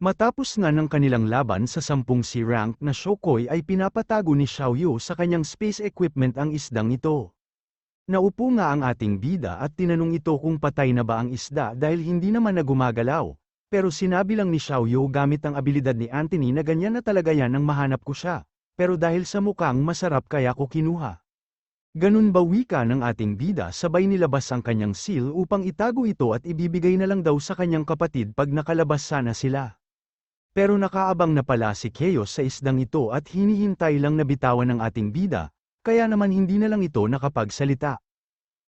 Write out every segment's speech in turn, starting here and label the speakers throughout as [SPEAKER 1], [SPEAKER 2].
[SPEAKER 1] Matapos nga ng kanilang laban sa 10 C-rank na Shokoi ay pinapatago ni Xiaoyu sa kanyang space equipment ang isdang ito. Naupo nga ang ating bida at tinanong ito kung patay na ba ang isda dahil hindi naman na gumagalaw. Pero sinabi lang ni Xiaoyu gamit ang abilidad ni Anthony na ganyan na talaga yan nang mahanap ko siya. Pero dahil sa mukhang masarap kaya ko kinuha. Ganun ba wika ng ating bida sabay nilabas ang kanyang seal upang itago ito at ibibigay na lang daw sa kanyang kapatid pag nakalabas sana sila. Pero nakaabang na pala si Chaos sa isdang ito at hinihintay lang na bitawan ng ating bida, kaya naman hindi na lang ito nakapagsalita.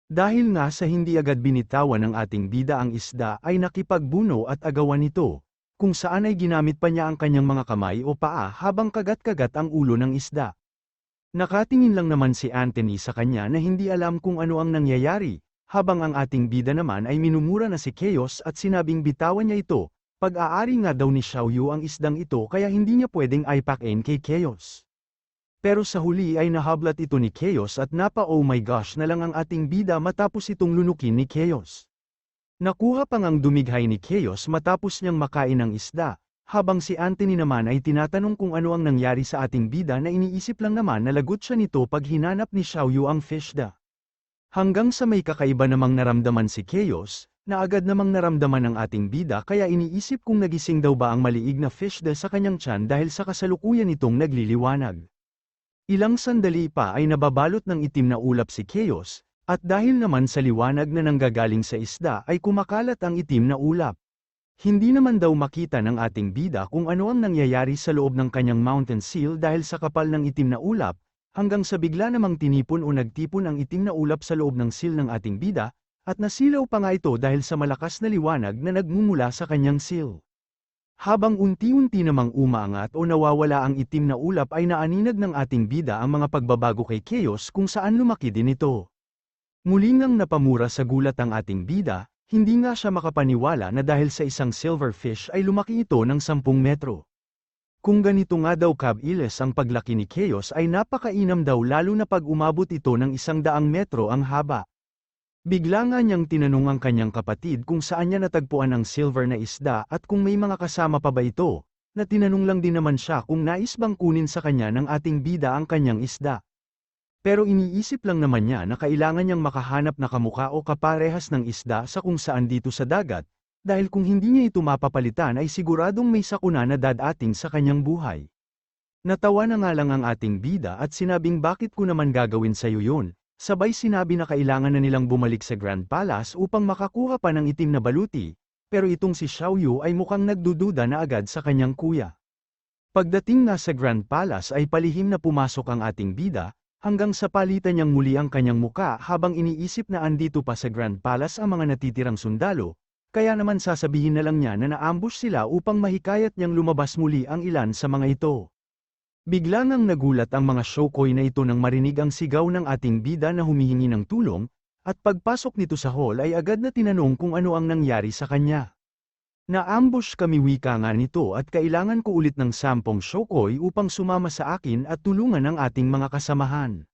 [SPEAKER 1] Dahil nga sa hindi agad binitawan ng ating bida ang isda ay nakipagbuno at agawan ito, kung saan ay ginamit pa niya ang kanyang mga kamay o paa habang kagat-kagat ang ulo ng isda. Nakatingin lang naman si Anthony sa kanya na hindi alam kung ano ang nangyayari, habang ang ating bida naman ay minumura na si Chaos at sinabing bitawan niya ito. Pag-aari nga daw ni Xiaoyu ang isdang ito kaya hindi niya pwedeng ipakin kay Chaos. Pero sa huli ay nahablat ito ni Chaos at napa-oh my gosh na lang ang ating bida matapos itong lunukin ni Chaos. Nakuha pang ang dumighay ni Chaos matapos niyang makain ang isda, habang si Anthony naman ay tinatanong kung ano ang nangyari sa ating bida na iniisip lang naman na lagot siya nito pag hinanap ni Xiaoyu ang fishda. Hanggang sa may kakaiba namang naramdaman si Chaos, na agad namang naramdaman ng ating bida kaya iniisip kung nagising daw ba ang maliig na fishda sa kanyang tiyan dahil sa kasalukuyan itong nagliliwanag. Ilang sandali pa ay nababalot ng itim na ulap si Chaos, at dahil naman sa liwanag na nanggagaling sa isda ay kumakalat ang itim na ulap. Hindi naman daw makita ng ating bida kung ano ang nangyayari sa loob ng kanyang mountain seal dahil sa kapal ng itim na ulap, hanggang sa bigla namang tinipon o nagtipon ang itim na ulap sa loob ng seal ng ating bida, at nasilaw pa nga ito dahil sa malakas na liwanag na nagmumula sa kanyang seal. Habang unti-unti namang umaangat o nawawala ang itim na ulap ay naaninag ng ating bida ang mga pagbabago kay Chaos kung saan lumaki din ito. Muli ngang napamura sa gulat ang ating bida, hindi nga siya makapaniwala na dahil sa isang silverfish ay lumaki ito ng 10 metro. Kung ganito nga daw kabilis ang paglaki ni Chaos ay napakainam daw lalo na pag umabot ito ng 100 metro ang haba. Bigla nga niyang tinanong ang kanyang kapatid kung saan niya natagpuan ang silver na isda at kung may mga kasama pa ba ito, na tinanong lang din naman siya kung nais bang kunin sa kanya ng ating bida ang kanyang isda. Pero iniisip lang naman niya na kailangan niyang makahanap na kamukha o kaparehas ng isda sa kung saan dito sa dagat, dahil kung hindi niya ito mapapalitan ay siguradong may sakuna na dadating sa kanyang buhay. Natawa na nga lang ang ating bida at sinabing bakit ko naman gagawin sa'yo yun. Sabay sinabi na kailangan na nilang bumalik sa Grand Palace upang makakuha pa ng itim na baluti, pero itong si Xiaoyu ay mukhang nagdududa na agad sa kanyang kuya. Pagdating na sa Grand Palace ay palihim na pumasok ang ating bida, hanggang sa palitan niyang muli ang kanyang muka habang iniisip na andito pa sa Grand Palace ang mga natitirang sundalo, kaya naman sasabihin na lang niya na naambush sila upang mahikayat niyang lumabas muli ang ilan sa mga ito. Bigla ngang nagulat ang mga Shokoi na ito nang marinig ang sigaw ng ating bida na humihingi ng tulong, at pagpasok nito sa hall ay agad na tinanong kung ano ang nangyari sa kanya. Na-ambush kami wika nga nito at kailangan ko ulit ng 10 Shokoi upang sumama sa akin at tulungan ang ating mga kasamahan.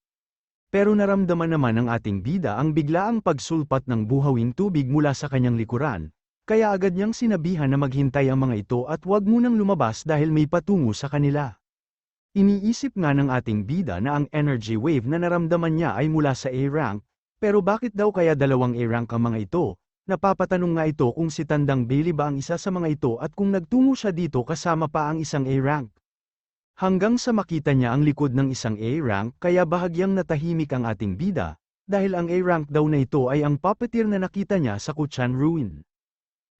[SPEAKER 1] Pero naramdaman naman ng ating bida ang biglaang pagsulpat ng buhawing tubig mula sa kanyang likuran, kaya agad niyang sinabihan na maghintay ang mga ito at huwag munang lumabas dahil may patungo sa kanila. Iniisip nga ng ating bida na ang energy wave na naramdaman niya ay mula sa A-rank, pero bakit daw kaya 2 A-rank ang mga ito? Napapatanong nga ito kung si Tandang Bailey ba ang isa sa mga ito at kung nagtungo siya dito kasama pa ang isang A-rank. Hanggang sa makita niya ang likod ng isang A-rank kaya bahagyang natahimik ang ating bida, dahil ang A-rank daw na ito ay ang puppeteer na nakita niya sa Kuchan Ruin.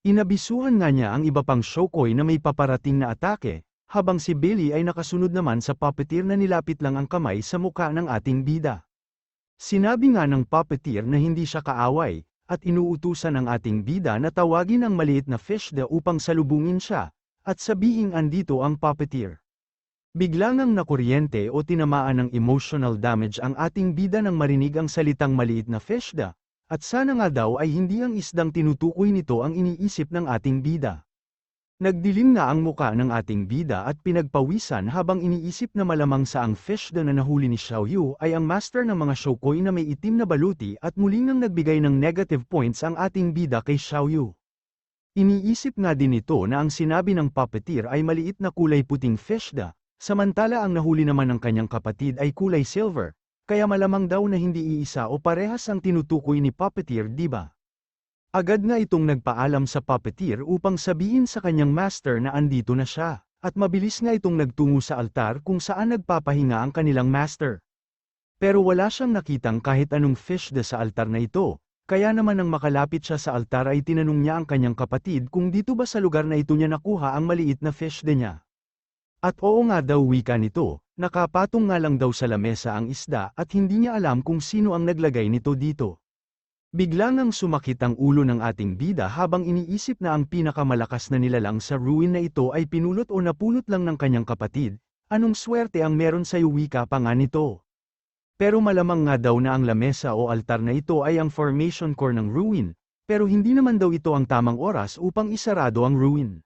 [SPEAKER 1] Inabisuhan nga niya ang iba pang Shokoi na may paparating na atake, habang si Bailey ay nakasunod naman sa puppeteer na nilapit lang ang kamay sa muka ng ating bida. Sinabi nga ng puppeteer na hindi siya kaaway, at inuutusan ang ating bida na tawagin ang maliit na fishda upang salubungin siya, at sabihing andito ang puppeteer. Bigla ngang nakuryente o tinamaan ng emotional damage ang ating bida nang marinig ang salitang maliit na fishda, at sana nga daw ay hindi ang isdang tinutukoy nito ang iniisip ng ating bida. Nagdilim na ang muka ng ating bida at pinagpawisan habang iniisip na malamang sa ang fishda na nahuli ni Xiaoyu ay ang master ng mga Shokoi na may itim na baluti at muling nang nagbigay ng negative points ang ating bida kay Xiaoyu. Iniisip nga din ito na ang sinabi ng puppeteer ay maliit na kulay puting fishda, samantala ang nahuli naman ng kanyang kapatid ay kulay silver, kaya malamang daw na hindi iisa o parehas ang tinutukoy ni puppeteer, di ba? Agad nga itong nagpaalam sa puppeteer upang sabihin sa kanyang master na andito na siya, at mabilis nga itong nagtungo sa altar kung saan nagpapahinga ang kanilang master. Pero wala siyang nakitang kahit anong fishda sa altar na ito. Kaya naman nang makalapit siya sa altar ay tinanong niya ang kanyang kapatid kung dito ba sa lugar na ito niya nakuha ang maliit na fishda niya. At oo nga daw wika nito, nakapatong nga lang daw sa lamesa ang isda at hindi niya alam kung sino ang naglagay nito dito. Bigla ngang sumakit ang ulo ng ating bida habang iniisip na ang pinakamalakas na nilalang sa ruin na ito ay pinulot o napulot lang ng kanyang kapatid. Anong swerte ang meron sa'yo, wika pa nga nito. Pero malamang nga daw na ang lamesa o altar na ito ay ang formation core ng ruin, pero hindi naman daw ito ang tamang oras upang isarado ang ruin.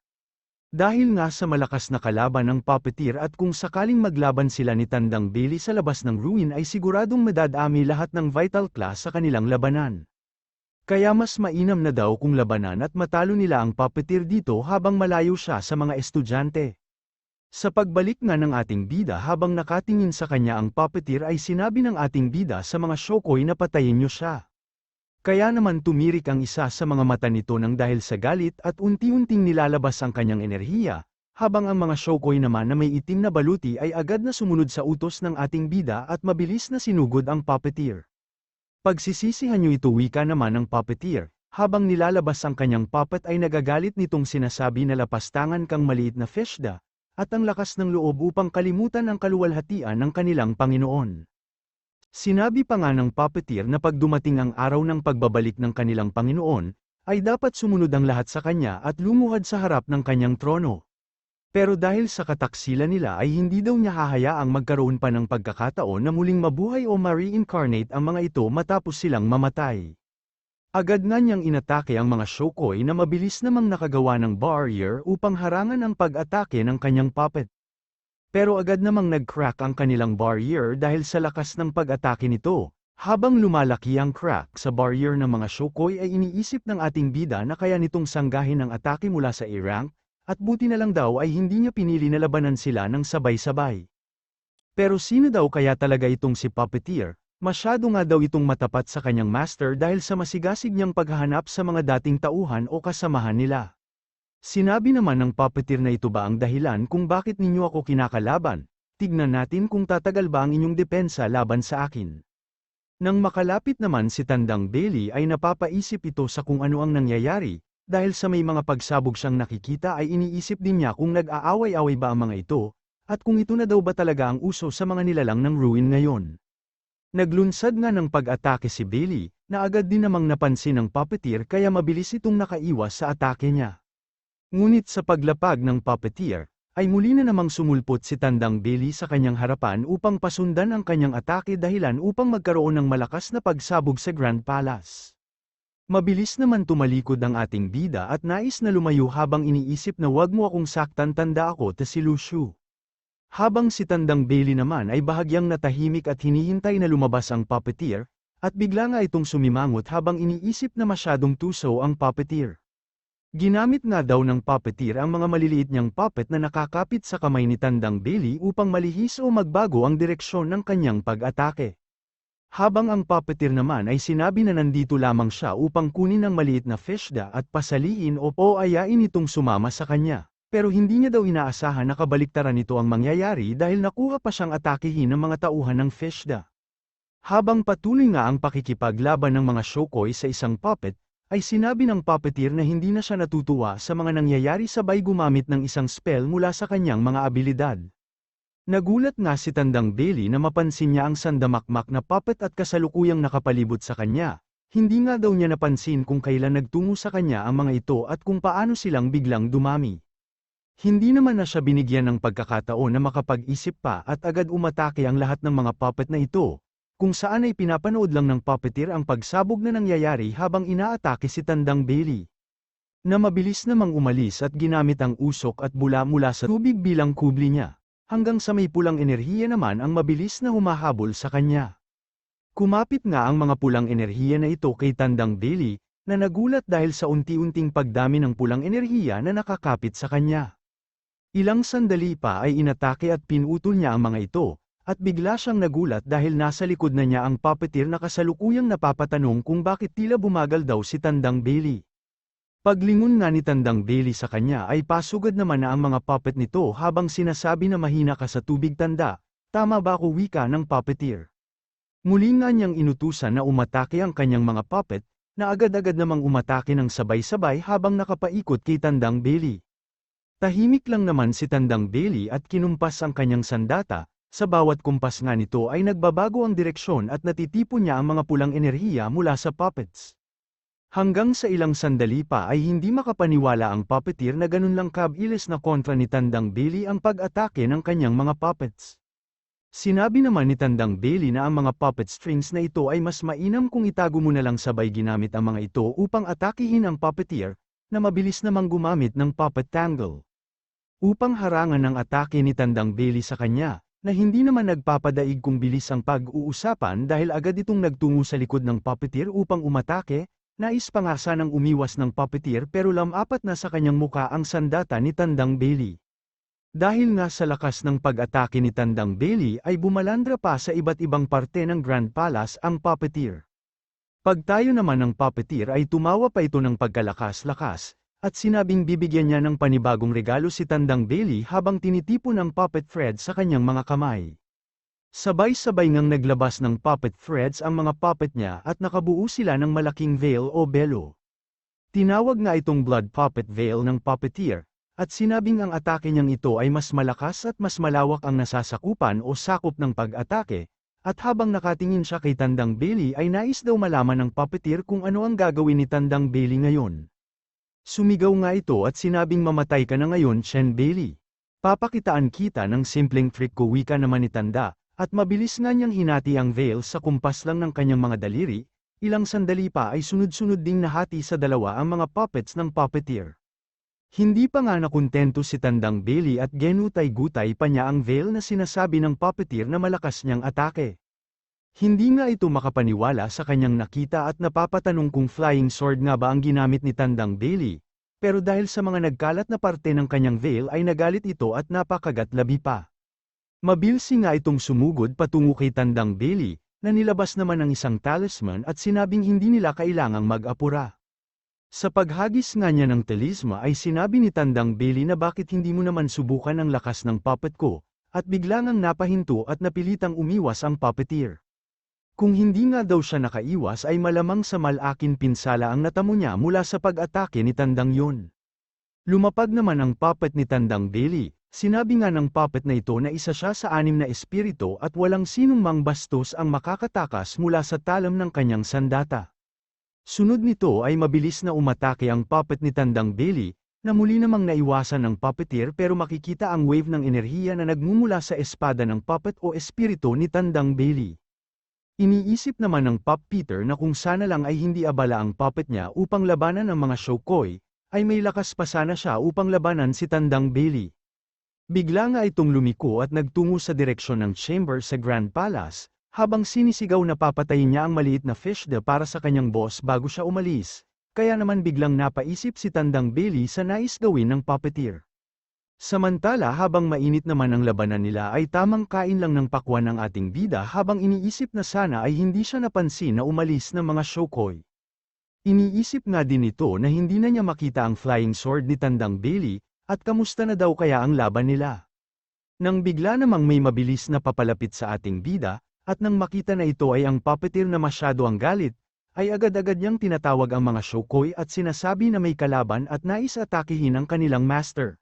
[SPEAKER 1] Dahil nga sa malakas na kalaban ng puppeteer at kung sakaling maglaban sila ni Tandang Bailey sa labas ng ruin ay siguradong madadami lahat ng vital class sa kanilang labanan. Kaya mas mainam na daw kung labanan at matalo nila ang puppeteer dito habang malayo siya sa mga estudyante. Sa pagbalik nga ng ating bida habang nakatingin sa kanya ang puppeteer ay sinabi ng ating bida sa mga shokoy na patayin niyo siya. Kaya naman tumirik ang isa sa mga mata nito nang dahil sa galit at unti-unting nilalabas ang kanyang enerhiya, habang ang mga shokoy naman na may itim na baluti ay agad na sumunod sa utos ng ating bida at mabilis na sinugod ang puppeteer. Pagsisisihan niyo ito, wika naman ng puppeteer, habang nilalabas ang kanyang puppet ay nagagalit nitong sinasabi na lapastangan kang maliit na fishda, at ang lakas ng loob upang kalimutan ang kaluwalhatian ng kanilang Panginoon. Sinabi pa nga ng puppeteer na pag dumating ang araw ng pagbabalik ng kanilang Panginoon, ay dapat sumunod ang lahat sa kanya at lumuhad sa harap ng kanyang trono. Pero dahil sa kataksilan nila ay hindi daw niya hahayaang magkaroon pa ng pagkakataon na muling mabuhay o ma-reincarnate ang mga ito matapos silang mamatay. Agad nga niyang inatake ang mga shokoy na mabilis namang nakagawa ng barrier upang harangan ang pag-atake ng kanyang puppet. Pero agad namang nag-crack ang kanilang barrier dahil sa lakas ng pag-atake nito. Habang lumalaki ang crack sa barrier ng mga shokoy ay iniisip ng ating bida na kaya nitong sanggahin ang atake mula sa A-rank, at buti na lang daw ay hindi niya pinili na labanan sila ng sabay-sabay. Pero sino daw kaya talaga itong si puppeteer? Masyado nga daw itong matapat sa kanyang master dahil sa masigasig niyang paghahanap sa mga dating tauhan o kasamahan nila. Sinabi naman ng puppeteer na ito ba ang dahilan kung bakit ninyo ako kinakalaban? Tignan natin kung tatagal ba ang inyong depensa laban sa akin. Nang makalapit naman si Tandang Bailey ay napapaisip ito sa kung ano ang nangyayari, dahil sa may mga pagsabog siyang nakikita ay iniisip din niya kung nag-aaway-away ba ang mga ito, at kung ito na daw ba talaga ang uso sa mga nilalang ng ruin ngayon. Naglunsad nga ng pag-atake si Bailey, na agad din namang napansin ng puppeteer kaya mabilis itong nakaiwas sa atake niya. Ngunit sa paglapag ng puppeteer, ay muli na namang sumulpot si Tandang Bailey sa kanyang harapan upang pasundan ang kanyang atake dahilan upang magkaroon ng malakas na pagsabog sa Grand Palace. Mabilis naman tumalikod ang ating bida at nais na lumayo habang iniisip na wag mo akong saktan, tanda ako si Lucio. Habang si Tandang Bailey naman ay bahagyang natahimik at hinihintay na lumabas ang puppeteer, at bigla nga itong sumimangot habang iniisip na masyadong tuso ang puppeteer. Ginamit nga daw ng puppeteer ang mga maliliit niyang puppet na nakakapit sa kamay ni Tandang Bailey upang malihis o magbago ang direksyon ng kanyang pag-atake. Habang ang puppeteer naman ay sinabi na nandito lamang siya upang kunin ang maliit na fishda at pasaliin o ayain itong sumama sa kanya. Pero hindi niya daw inaasahan na kabaliktaran nito ang mangyayari dahil nakuha pa siyang atakihin ng mga tauhan ng fishda. Habang patuloy nga ang pakikipaglaban ng mga shokoy sa isang puppet, ay sinabi ng puppeteer na hindi na siya natutuwa sa mga nangyayari sabay gumamit ng isang spell mula sa kanyang mga abilidad. Nagulat nga si Tandang Bailey na mapansin niya ang sandamakmak na puppet at kasalukuyang nakapalibot sa kanya. Hindi nga daw niya napansin kung kailan nagtungo sa kanya ang mga ito at kung paano silang biglang dumami. Hindi naman na siya binigyan ng pagkakataon na makapag-isip pa at agad umatake ang lahat ng mga puppet na ito, kung saan ay pinapanood lang ng puppeteer ang pagsabog na nangyayari habang inaatake si Tandang Bailey. Na mabilis namang umalis at ginamit ang usok at bula mula sa tubig bilang kubli niya, hanggang sa may pulang enerhiya naman ang mabilis na humahabol sa kanya. Kumapit nga ang mga pulang enerhiya na ito kay Tandang Bailey, na nagulat dahil sa unti-unting pagdami ng pulang enerhiya na nakakapit sa kanya. Ilang sandali pa ay inatake at pinutol niya ang mga ito, at bigla siyang nagulat dahil nasa likod na niya ang puppeteer na kasalukuyang napapatanong kung bakit tila bumagal daw si Tandang Bailey. Paglingon nga ni Tandang Bailey sa kanya ay pasugad naman na ang mga puppet nito habang sinasabi na mahina ka sa tubig tanda, tama ba ko wika ng puppeteer. Muli nga niyang inutusan na umatake ang kanyang mga puppet, na agad-agad namang umatake ng sabay-sabay habang nakapaikot kay Tandang Bailey. Tahimik lang naman si Tandang Bailey at kinumpas ang kanyang sandata, sa bawat kumpas nga nito ay nagbabago ang direksyon at natitipon niya ang mga pulang enerhiya mula sa puppets. Hanggang sa ilang sandali pa ay hindi makapaniwala ang puppeteer na ganun lang kabilis na kontra ni Tandang Bailey ang pag-atake ng kanyang mga puppets. Sinabi naman ni Tandang Bailey na ang mga puppet strings na ito ay mas mainam kung itago mo na lang sabay ginamit ang mga ito upang atakihin ang puppeteer, na mabilis namang gumamit ng puppet tangle. Upang harangan ang atake ni Tandang Bailey sa kanya, na hindi naman nagpapadaig kung bilis ang pag-uusapan dahil agad itong nagtungo sa likod ng puppeteer upang umatake. Nais pa nga sanang umiwas ng puppeteer pero lamapat na sa kanyang muka ang sandata ni Tandang Bailey. Dahil nga sa lakas ng pag-atake ni Tandang Bailey ay bumalandra pa sa iba't ibang parte ng Grand Palace ang puppeteer. Pagtayo naman ng puppeteer ay tumawa pa ito ng pagkalakas-lakas, at sinabing bibigyan niya ng panibagong regalo si Tandang Bailey habang tinitipon ang puppet thread sa kanyang mga kamay. Sabay-sabay ngang naglabas ng puppet threads ang mga puppet niya at nakabuo sila ng malaking veil o belo. Tinawag nga itong blood puppet veil ng puppeteer, at sinabing ang atake niyang ito ay mas malakas at mas malawak ang nasasakupan o sakop ng pag-atake, at habang nakatingin siya kay Tandang Bailey ay nais daw malaman ng puppeteer kung ano ang gagawin ni Tandang Bailey ngayon. Sumigaw nga ito at sinabing mamatay ka na ngayon Chen Bailey. Papakitaan kita ng simpleng trick ko wika naman ni Tanda. At mabilis nga niyang hinati ang veil sa kumpas lang ng kanyang mga daliri, ilang sandali pa ay sunod-sunod ding nahati sa dalawa ang mga puppets ng puppeteer. Hindi pa nga nakontento si Tandang Bailey at genutay-gutay pa niya ang veil na sinasabi ng puppeteer na malakas niyang atake. Hindi nga ito makapaniwala sa kanyang nakita at napapatanong kung flying sword nga ba ang ginamit ni Tandang Bailey, pero dahil sa mga nagkalat na parte ng kanyang veil ay nagalit ito at napakagat-labi pa. Mabilsi nga itong sumugod patungo kay Tandang Bailey, na nilabas naman ng isang talisman at sinabing hindi nila kailangang mag-apura. Sa paghagis nga niya ng talisma ay sinabi ni Tandang Bailey na bakit hindi mo naman subukan ang lakas ng puppet ko, at bigla ngang napahinto at napilitang umiwas ang puppeteer. Kung hindi nga daw siya nakaiwas ay malamang sa malaking pinsala ang natamo niya mula sa pag-atake ni Tandang yon. Lumapag naman ang puppet ni Tandang Bailey. Sinabi nga ng puppet na ito na isa siya sa 6 na espiritu at walang sinong mang bastos ang makakatakas mula sa talam ng kanyang sandata. Sunod nito ay mabilis na umatake ang puppet ni Tandang Bailey, na muli namang naiwasan ng puppeteer pero makikita ang wave ng enerhiya na nagmumula sa espada ng puppet o espiritu ni Tandang Bailey. Iniisip naman ng puppeteer na kung sana lang ay hindi abala ang puppet niya upang labanan ang mga shokoi, ay may lakas pa sana siya upang labanan si Tandang Bailey. Bigla nga itong lumiko at nagtungo sa direksyon ng chamber sa Grand Palace, habang sinisigaw na papatayin niya ang maliit na fishda para sa kanyang boss bago siya umalis, kaya naman biglang napaisip si Tandang Bailey sa nais gawin ng puppeteer. Samantala habang mainit naman ang labanan nila ay tamang kain lang ng pakwan ng ating bida habang iniisip na sana ay hindi siya napansin na umalis ng mga shokoi. Iniisip nga din ito na hindi na niya makita ang flying sword ni Tandang Bailey, at kamusta na daw kaya ang laban nila? Nang bigla namang may mabilis na papalapit sa ating bida, at nang makita na ito ay ang puppeteer na masyado ang galit, ay agad-agad niyang tinatawag ang mga shokoi at sinasabi na may kalaban at nais atakihin ang kanilang master.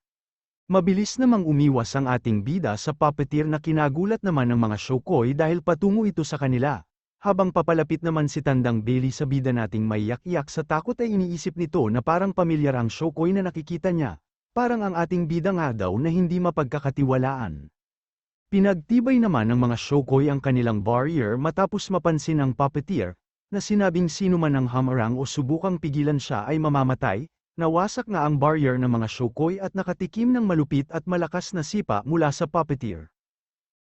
[SPEAKER 1] Mabilis namang umiwas ang ating bida sa puppeteer na kinagulat naman ng mga shokoi dahil patungo ito sa kanila. Habang papalapit naman si Tandang Bailey sa bida nating may yak-yak sa takot ay iniisip nito na parang pamilyar ang shokoi na nakikita niya. Parang ang ating bida nga daw na hindi mapagkakatiwalaan. Pinagtibay naman ng mga shokoi ang kanilang barrier matapos mapansin ang puppeteer, na sinabing sino man ang hamarang o subukang pigilan siya ay mamamatay, nawasak nga ang barrier ng mga shokoi at nakatikim ng malupit at malakas na sipa mula sa puppeteer.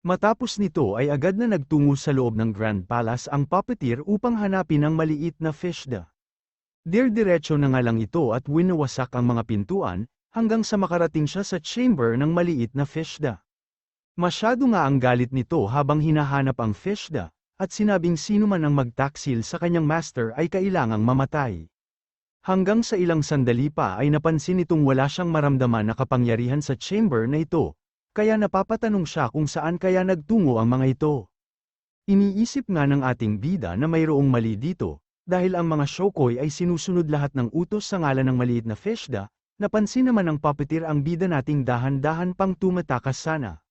[SPEAKER 1] Matapos nito ay agad na nagtungo sa loob ng Grand Palace ang puppeteer upang hanapin ang maliit na fishda. Dire-diretso na nga lang ito at winawasak ang mga pintuan, hanggang sa makarating siya sa chamber ng maliit na Fishda. Masyado nga ang galit nito habang hinahanap ang Fishda, at sinabing sino man ang magtaksil sa kanyang master ay kailangang mamatay. Hanggang sa ilang sandali pa ay napansin nitong wala siyang maramdaman na kapangyarihan sa chamber na ito, kaya napapatanong siya kung saan kaya nagtungo ang mga ito. Iniisip nga ng ating bida na mayroong mali dito, dahil ang mga Shokoi ay sinusunod lahat ng utos sa ngalan ng maliit na Fishda, napansin naman ng puppeteer ang bida nating dahan-dahan pang tumatakas sana.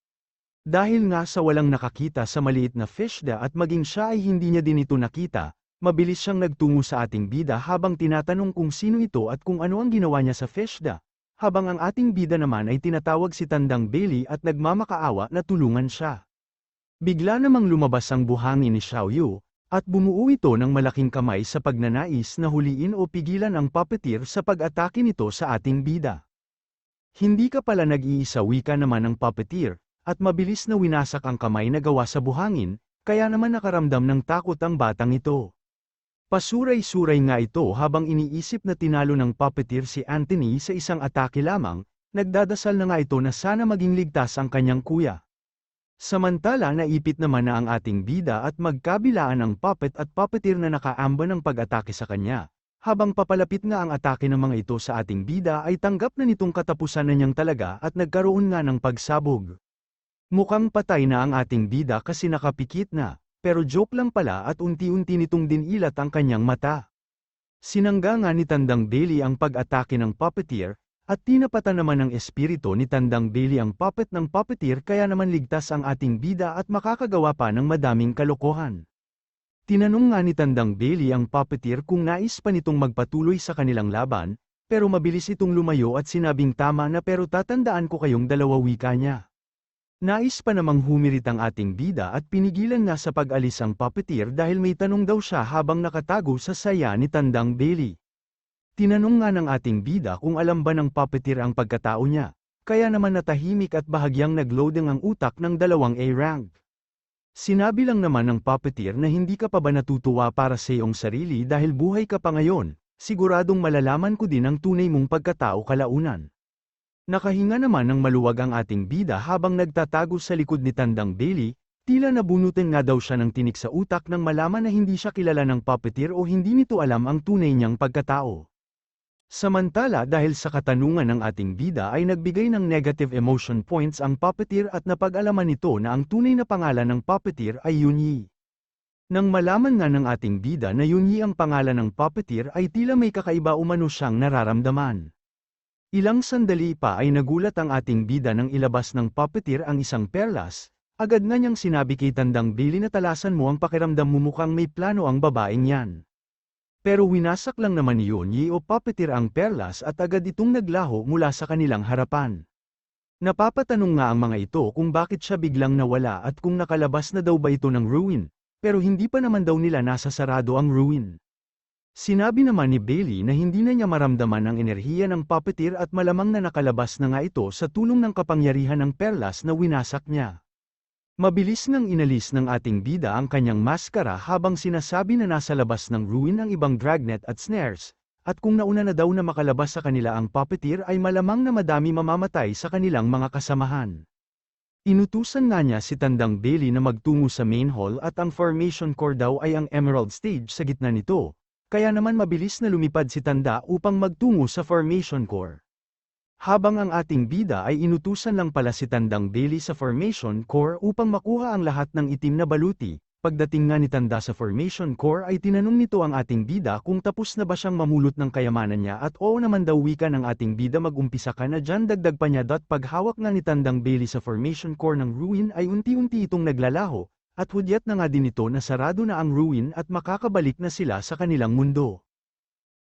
[SPEAKER 1] Dahil nga sa walang nakakita sa maliit na Fishda at maging siya ay hindi niya din ito nakita, mabilis siyang nagtungo sa ating bida habang tinatanong kung sino ito at kung ano ang ginawa niya sa Fishda, habang ang ating bida naman ay tinatawag si Tandang Bailey at nagmamakaawa na tulungan siya. Bigla namang lumabas ang buhangin ni Xiaoyu, at bumuo ito ng malaking kamay sa pagnanais na huliin o pigilan ang puppeteer sa pag-atake nito sa ating bida. Hindi ka pala nag-iisa, wika naman ng puppeteer, at mabilis na winasak ang kamay na gawa sa buhangin, kaya naman nakaramdam ng takot ang batang ito. Pasuray-suray nga ito habang iniisip na tinalo ng puppeteer si Anthony sa isang atake lamang, nagdadasal na nga ito na sana maging ligtas ang kanyang kuya. Samantala naipit naman na ang ating bida at magkabilaan ang puppet at puppeteer na nakaamba ng pag-atake sa kanya. Habang papalapit nga ang atake ng mga ito sa ating bida ay tanggap na nitong katapusan na niyang talaga at nagkaroon nga ng pagsabog. Mukhang patay na ang ating bida kasi nakapikit na, pero joke lang pala at unti-unti nitong dinilat ang kanyang mata. Sinangga nga ni Tandang Bailey ang pag-atake ng puppeteer, at tinapatan naman ng espiritu ni Tandang Bailey ang puppet ng puppeteer kaya naman ligtas ang ating bida at makakagawa pa ng madaming kalokohan. Tinanong nga ni Tandang Bailey ang puppeteer kung nais pa nitong magpatuloy sa kanilang laban, pero mabilis itong lumayo at sinabing tama na pero tatandaan ko kayong dalawa, wika niya. Nais pa namang humirit ang ating bida at pinigilan nga sa pag-alis ang puppeteer dahil may tanong daw siya habang nakatago sa saya ni Tandang Bailey. Tinanong nga ng ating bida kung alam ba ng puppeteer ang pagkatao niya, kaya naman natahimik at bahagyang nagloading ang utak ng dalawang A-rank. Sinabi lang naman ng puppeteer na hindi ka pa ba natutuwa para sa iyong sarili dahil buhay ka pa ngayon, siguradong malalaman ko din ang tunay mong pagkatao kalaunan. Nakahinga naman ng maluwag ang ating bida habang nagtatago sa likod ni Tandang Bailey, tila nabunutin nga daw siya ng tinik sa utak nang malaman na hindi siya kilala ng puppeteer o hindi nito alam ang tunay niyang pagkatao. Samantala dahil sa katanungan ng ating bida ay nagbigay ng negative emotion points ang puppeteer at napag-alaman nito na ang tunay na pangalan ng puppeteer ay Yunyi. Nang malaman nga ng ating bida na Yunyi ang pangalan ng puppeteer ay tila may kakaiba umano siyang nararamdaman. Ilang sandali pa ay nagulat ang ating bida nang ilabas ng puppeteer ang isang perlas, agad nga niyang sinabi kay Tandang Bailey na talasan mo ang pakiramdam mo, mukhang may plano ang babaeng yan. Pero winasak lang naman ni Yunyi o puppeteer ang perlas at agad itong naglaho mula sa kanilang harapan. Napapatanong nga ang mga ito kung bakit siya biglang nawala at kung nakalabas na daw ba ito ng ruin, pero hindi pa naman daw nila nasa sarado ang ruin. Sinabi naman ni Bailey na hindi na niya maramdaman ang enerhiya ng puppeteer at malamang na nakalabas na nga ito sa tulong ng kapangyarihan ng perlas na winasak niya. Mabilis nang inalis ng ating bida ang kanyang maskara habang sinasabi na nasa labas ng ruin ang ibang dragnet at snares, at kung nauna na daw na makalabas sa kanila ang puppeteer ay malamang na madami mamamatay sa kanilang mga kasamahan. Inutusan nga niya si Tandang Bailey na magtungo sa main hall at ang formation core daw ay ang emerald stage sa gitna nito, kaya naman mabilis na lumipad si Tanda upang magtungo sa formation core. Habang ang ating bida ay inutusan lang pala si Tandang Bailey sa formation core upang makuha ang lahat ng itim na baluti, pagdating nga ni Tanda sa formation core ay tinanong nito ang ating bida kung tapos na ba siyang mamulot ng kayamanan niya at oo naman daw, wika ng ating bida. Mag-umpisa ka na dyan, dagdag pa niya. Paghawak nga ni Tandang Bailey sa formation core ng ruin ay unti-unti itong naglalaho, at hudyat na nga din ito na sarado na ang ruin at makakabalik na sila sa kanilang mundo.